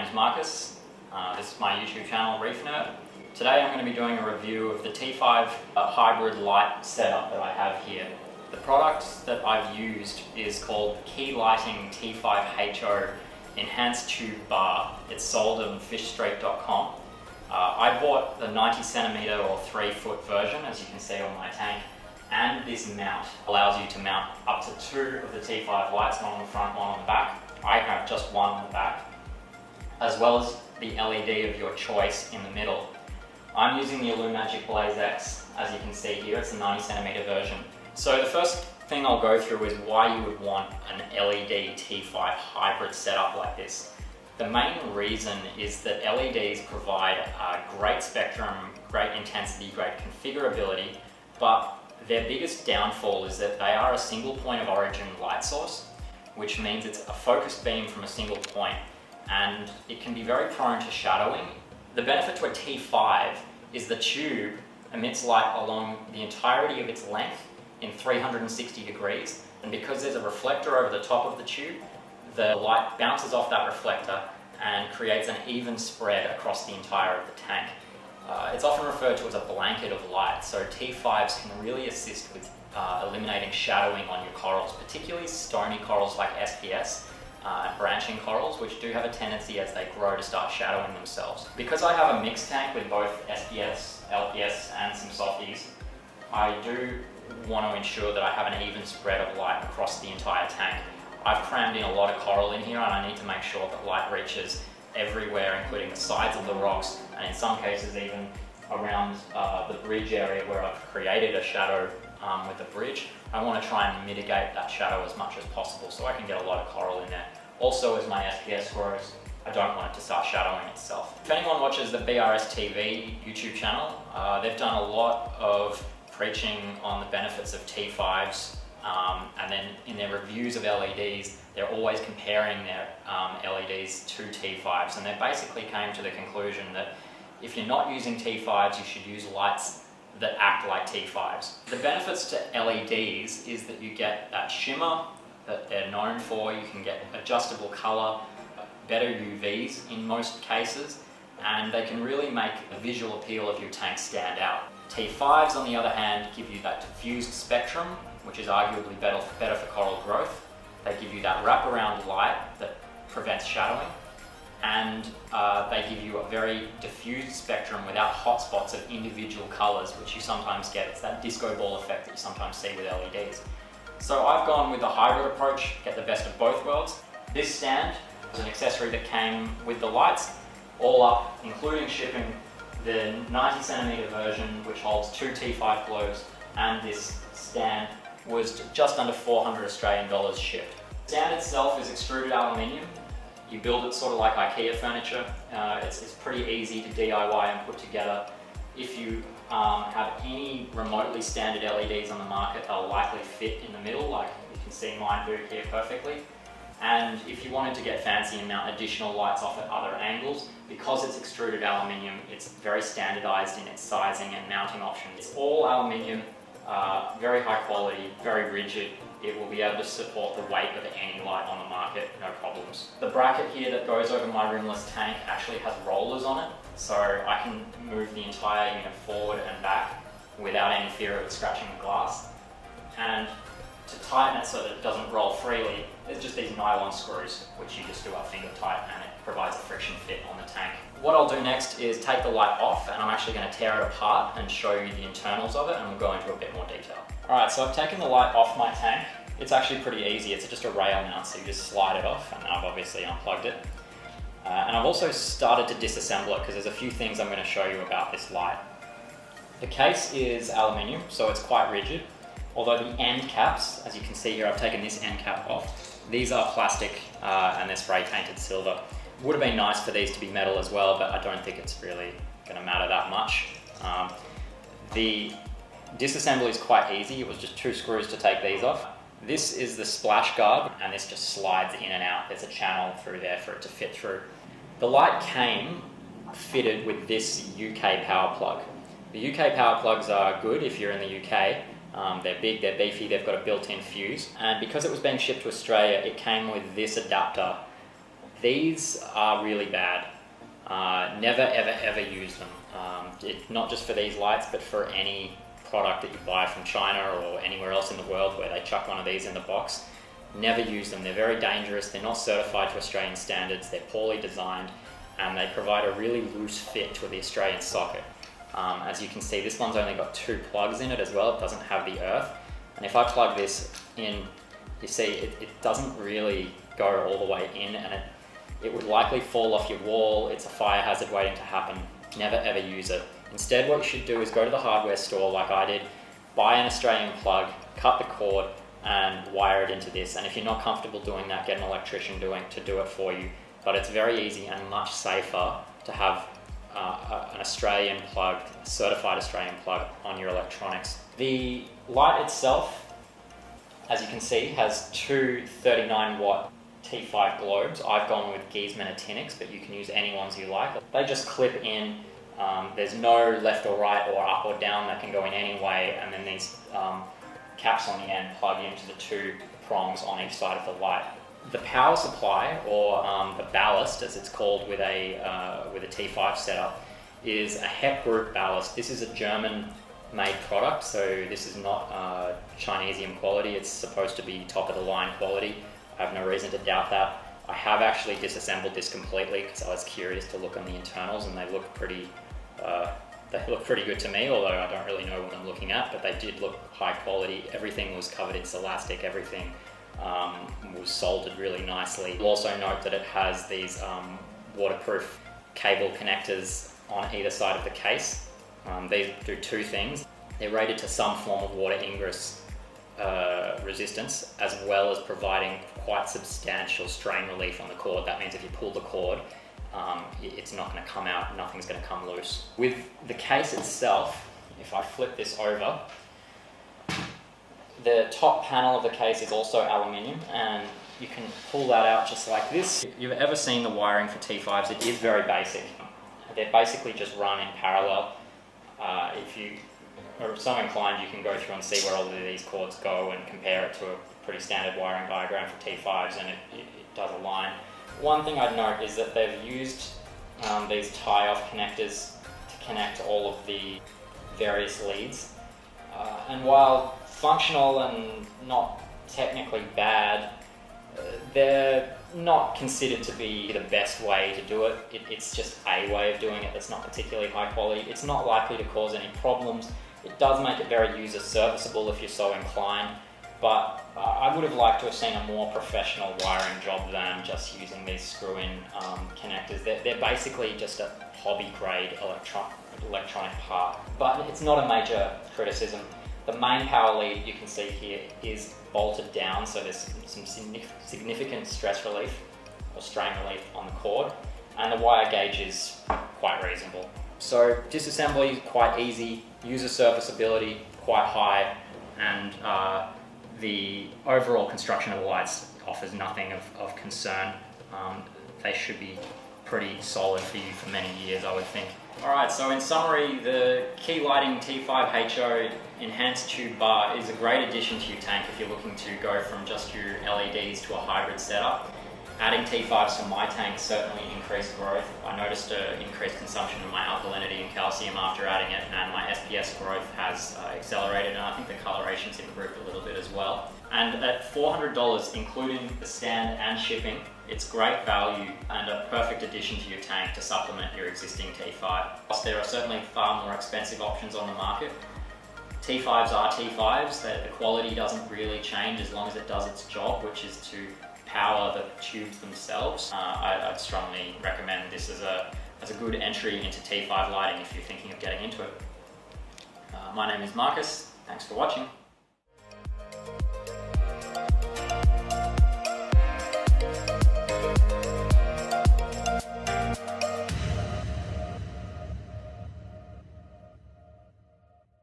name's Marcus. This is my YouTube channel, Reef. Today I'm going to be doing a review of the T5 hybrid light setup that I have here. The product that I've used is called Key Lighting T5HO Enhanced Tube Bar. It's sold on fishstreet.com. I bought the 90cm or 3-foot version, as you can see on my tank, and this mount allows you to mount up to 2 of the T5 lights, one on the front, one on the back. I have just one on the back, as well as the LED of your choice in the middle. I'm using the Illumagic Blaze X, as you can see here. It's a 90cm version. So the first thing I'll go through is why you would want an LED T5 hybrid setup like this. The main reason is that LEDs provide a great spectrum, great intensity, great configurability, but their biggest downfall is that they are a single point of origin light source, which means it's a focused beam from a single point, and it can be very prone to shadowing. The benefit to a T5 is the tube emits light along the entirety of its length in 360 degrees, and because there's a reflector over the top of the tube, the light bounces off that reflector and creates an even spread across the entire of the tank. It's often referred to as a blanket of light, so T5s can really assist with eliminating shadowing on your corals, particularly stony corals like SPS and branching corals, which do have a tendency as they grow to start shadowing themselves. Because I have a mixed tank with both SPS, LPS and some softies, I do want to ensure that I have an even spread of light across the entire tank. I've crammed in a lot of coral in here, and I need to make sure that light reaches everywhere, including the sides of the rocks, and in some cases even around the bridge area where I've created a shadow with the bridge. I want to try and mitigate that shadow as much as possible so I can get a lot of coral in there. Also, as my SPS grows, I don't want it to start shadowing itself. If anyone watches the BRS TV YouTube channel, they've done a lot of preaching on the benefits of T5s, and then in their reviews of LEDs, they're always comparing their LEDs to T5s, and they basically came to the conclusion that if you're not using T5s, you should use lights that act like T5s. The benefits to LEDs is that you get that shimmer that they're known for, you can get adjustable color, better UVs in most cases, and they can really make the visual appeal of your tank stand out. T5s, on the other hand, give you that diffused spectrum, which is arguably better for coral growth. They give you that wraparound light that prevents shadowing, and they give you a very diffused spectrum without hotspots of individual colors, which you sometimes get. It's that disco ball effect that you sometimes see with LEDs. So I've gone with the hybrid approach, get the best of both worlds. This stand was an accessory that came with the lights, all up, including shipping, the 90cm version, which holds 2 T5 globes, and this stand was just under 400 Australian dollars shipped. The stand itself is extruded aluminium. You build it sort of like IKEA furniture. It's pretty easy to DIY and put together. If you have any remotely standard LEDs on the market, they'll likely fit in the middle, like you can see mine do here perfectly. And if you wanted to get fancy and mount additional lights off at other angles, because it's extruded aluminium, it's very standardized in its sizing and mounting options. It's all aluminium, very high quality, very rigid. It will be able to support the weight of any light on the market, no problems. The bracket here that goes over my rimless tank actually has rollers on it, so I can move the entire unit forward and back without any fear of it scratching the glass. And to tighten it so that it doesn't roll freely, there's just these nylon screws, which you just do up finger tight, and it provides a friction fit on the tank. What I'll do next is take the light off, and I'm actually going to tear it apart and show you the internals of it, and we'll go into a bit more detail. Alright, so I've taken the light off my tank. It's actually pretty easy. It's just a rail mount, so you just slide it off, and I've obviously unplugged it. And I've also started to disassemble it because there's a few things I'm going to show you about this light. The case is aluminium, so it's quite rigid. Although the end caps, as you can see here, I've taken this end cap off. These are plastic and they're spray painted silver. Would have been nice for these to be metal as well, but I don't think it's really going to matter that much. The disassembly is quite easy. It was just 2 screws to take these off. This is the splash guard, and this just slides in and out. There's a channel through there for it to fit through. The light came fitted with this UK power plug. The UK power plugs are good if you're in the UK. They're big, they're beefy, they've got a built-in fuse. And because it was being shipped to Australia, it came with this adapter These are really bad. Never ever use them. Not just for these lights, but for any product that you buy from China or anywhere else in the world where they chuck one of these in the box. Never use them. They're very dangerous. They're not certified to Australian standards. They're poorly designed, and they provide a really loose fit to the Australian socket. As you can see, this one's only got 2 plugs in it as well. It doesn't have the earth. And if I plug this in, you see it doesn't really go all the way in, and it would likely fall off your wall. It's a fire hazard waiting to happen. Never ever use it. Instead, what you should do is go to the hardware store like I did, buy an Australian plug, cut the cord, and wire it into this. And if you're not comfortable doing that, get an electrician to do it for you. But it's very easy and much safer to have an Australian plug, a certified Australian plug on your electronics. The light itself, as you can see, has 2 39-watt T5 globes. I've gone with Giesmann Actinics, but you can use any ones you like. They just clip in. There's no left or right or up or down that can go in any way, and then these caps on the end plug into the 2 prongs on each side of the light. The power supply, or the ballast as it's called with a T5 setup, is a HEP group ballast. This is a German made product, so this is not Chinesium quality. It's supposed to be top of the line quality. I have no reason to doubt that. I have actually disassembled this completely because I was curious to look on the internals, and they look pretty good to me, although I don't really know what I'm looking at, but they did look high quality. Everything was covered in Celastic, everything was soldered really nicely. You'll also note that it has these waterproof cable connectors on either side of the case. These do 2 things. They're rated to some form of water ingress resistance, as well as providing quite substantial strain relief on the cord. That means if you pull the cord, it's not going to come out, nothing's going to come loose. With the case itself, if I flip this over, the top panel of the case is also aluminium, and you can pull that out just like this. If you've ever seen the wiring for T5s, it is very basic. They're basically just run in parallel. If you are so inclined, you can go through and see where all of these cords go and compare it to a pretty standard wiring diagram for T5s, and it does align. One thing I'd note is that they've used these tie-off connectors to connect all of the various leads. And while functional and not technically bad, they're not considered to be the best way to do it. It's just a way of doing it that's not particularly high quality. It's not likely to cause any problems. It does make it very user serviceable if you're so inclined, but I would have liked to have seen a more professional wiring job than just using these screw-in connectors. They're basically just a hobby-grade electronic part, but it's not a major criticism. The main power lead you can see here is bolted down, so there's some significant stress relief or strain relief on the cord, and the wire gauge is quite reasonable. So disassembly is quite easy, user serviceability quite high, and the overall construction of the lights offers nothing of concern. They should be pretty solid for you for many years, I would think. Alright, so in summary, the Key Lighting T5HO enhanced tube bar is a great addition to your tank if you're looking to go from just your LEDs to a hybrid setup. Adding T5s to my tank certainly increased growth. I noticed an increased consumption of my alkalinity and calcium after adding it, and my SPS growth has accelerated, and I think the coloration's improved a little bit as well. And at $400, including the stand and shipping, it's great value and a perfect addition to your tank to supplement your existing T5. Plus, there are certainly far more expensive options on the market. T5s are T5s, the quality doesn't really change as long as it does its job, which is to power the tubes themselves. I'd strongly recommend this as a good entry into T5 lighting if you're thinking of getting into it. My name is Marcus, thanks for watching.